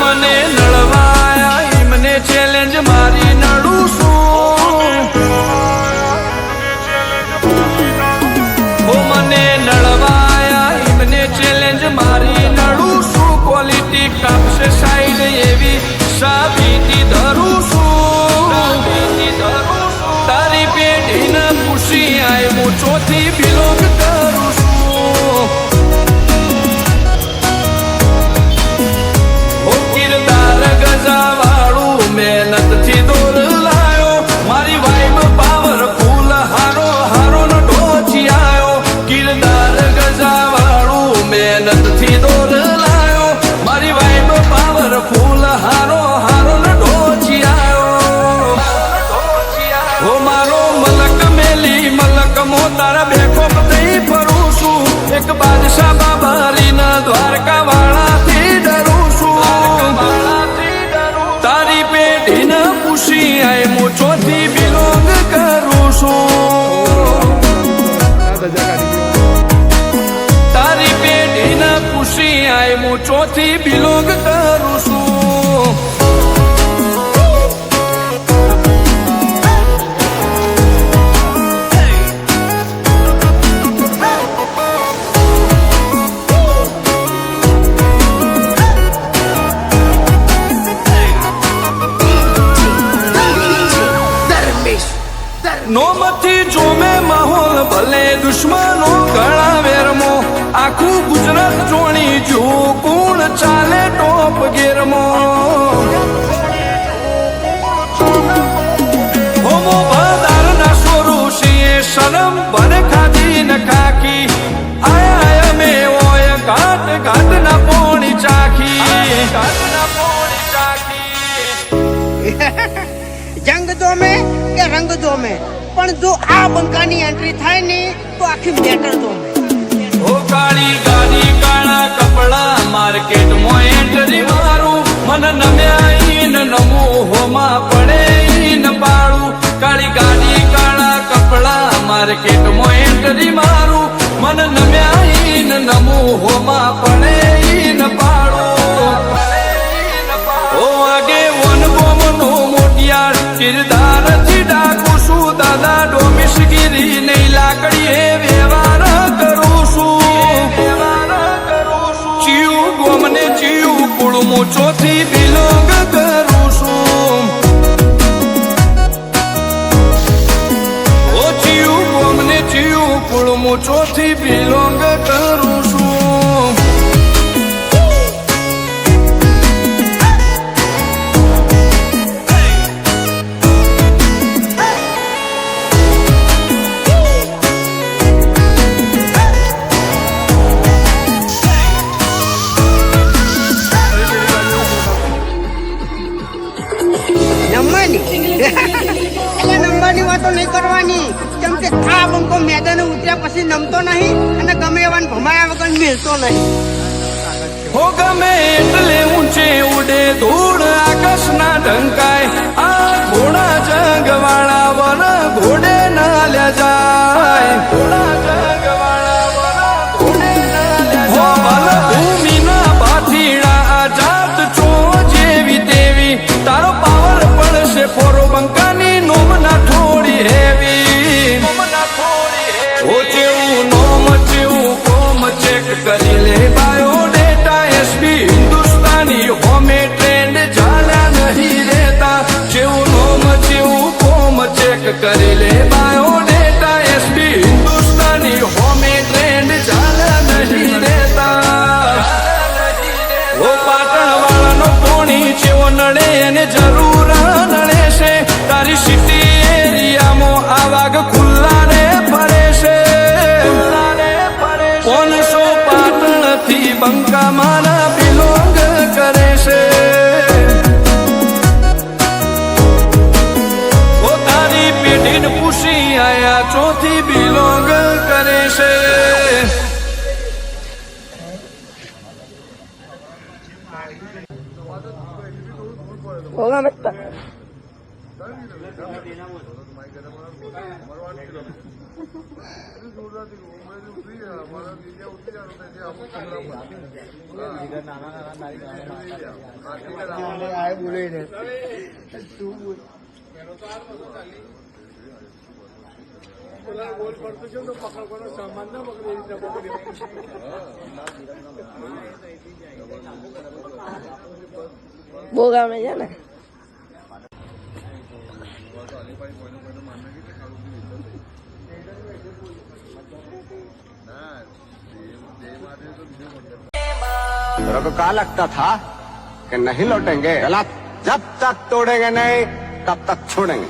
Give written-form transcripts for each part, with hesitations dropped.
મને નળવાયા મને ચેલેન્જ મારી નડું છું મને નળવાયા મને ચેલેન્જ મારી નડું છું ક્વોલિટી કાપશે સાઈડ એવી સાબિતી ધરું છું તારી પેઢીને પૂછી આય હું ચોથી બિલોંગ કરું છું મહેનતથી દોર લાયો મારી વાઈબ પાવરફુલ હારો હારો ન ઢોચી આયો કિરદાર ગજાવાળું મહેનતથી દોર લાયો મારી વાઈબ પાવરફુલ હારો હારો ન ઢોચી આયો હો મારો મલક મેલી મલક મો તારા બેખો થઈ ફરું છું એક બાદશાહ બાબરીના દ્વારકા વાળાથી ડરું છું તારી પેઢીને પૂછી આય હું ચોથી બિલોંગ કરું છું તારી પેઢીને પૂછી આય હું ચોથી બિલોંગ કરું છું નોમથી જોમે માહોલ ભલે દુશ્મનો ઘણા વેરમો આખું ગુજરાત જોણી જો કોણ ચાલે ટોપ ગેરમો હોમો બધારના સ્વરૂષીએ શરમ ભરે ખાધી ન ખાકી આયા મે ઓય ઘાટ ઘાટ ના પોણી ચાખી ઘાટ ના પોણી ચાખી જંગ દો મે કે રંગ દો મે પણ જો આ બંકાની એન્ટ્રી થાય ને તો આખી મેટર દો મે ઓ કાળી ગાડી કાળા કપડા માર્કેટ માં એન્ટ્રી મારું મન નમ્યાઈન નમો હોમાં પડે ઈન પાડું કાળી ગાડી કાળા કપડા માર્કેટ માં એન્ટ્રી મારું મન નમ્યાઈન નમો હોમાં પડે ઈન પાડું ઓ આગે વન ગોમનો મોટિયાર કિરદાર થી ડાકું છું દાદા ડોમિશગીરી નહીં લાકડીએ વ્યવહાર કરું છું ચીયું ગોમને ચીયું કુળમું ચોથી બિલોંગ કરું છું ઓ ચીયું ગોમને ચીયું કુળમું ચોથી બિલોંગ કરું છું નંબરની વાતો નહીં કરવાની કેમ કે આ બંકો મેદાને ઉતર્યા પછી નમતો નહીં અને ગમે એવાને ભમાયા વગર મિલતો નહીં હો ગમે એટલે ઊંચે ઉડે ધૂળ આકાશના ઢંકાય આ ઘોડા જંગવાળા વન ઘોડે ના લે જાય ઘોડા જંગવાળા વન ઘોડે ના લે જાય ભૂમિના ભાથીડા આજાદ ચો જેવી તેવી તારો પાવર પડશે ફોરો બંકાની નોમના થોડી હેવી ઓ જેવું નોમ જેવું કોમ ચેક કરી લે બાયોડેટા એસબી હિન્દુસ્તાની હોમે ટ્રેન્ડ ચાલ્યા નહીં રહેતા જેવું નોમ જેવું કોમ ચેક કરી લે બાયોડેટા એસબી હિન્દુસ્તાની હોમે ટ્રેન્ડ ચાલ્યા નહીં રહેતા ઓ પાટણ વાળાનો પોણી જેવો નડે એને જરૂર નડે છે તારી સિટી એરિયામાં આ વાઘ ખુલ્લા ને ફરે છે 500 પાટણ થી બંકા મારા બિલોંગ કરે છે ઓ તારી પેઢીને પૂછી આયા ચોથી બિલોંગ કરે છે હોગા બેટા બહુ ગામે છે ને तेरे को क्या लगता था कि नहीं लौटेंगे? गलत। जब तक तोड़ेंगे नहीं तब तक छोड़ेंगे।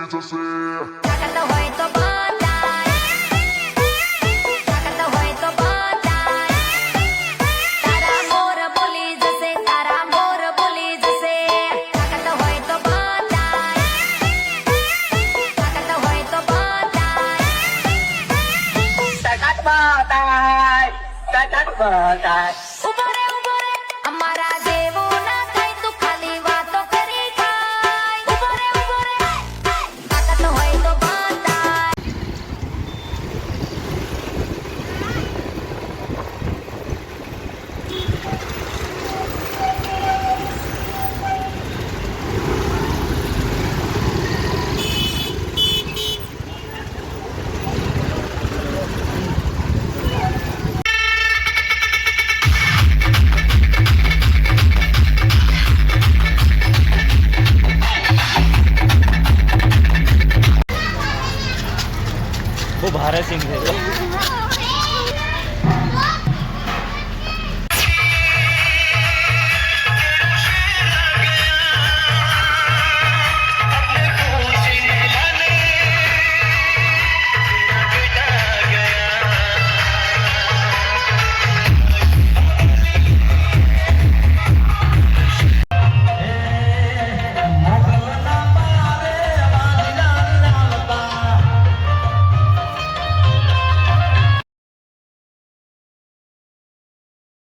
તાકાત હોય તો બતાય તાકાત હોય તો બતાય તારા મોર બોલી જશે તારા મોર બોલી જશે તાકાત હોય તો બતાય તાકાત હોય તો બતાય તાકાત બતાય તાકાત બતાય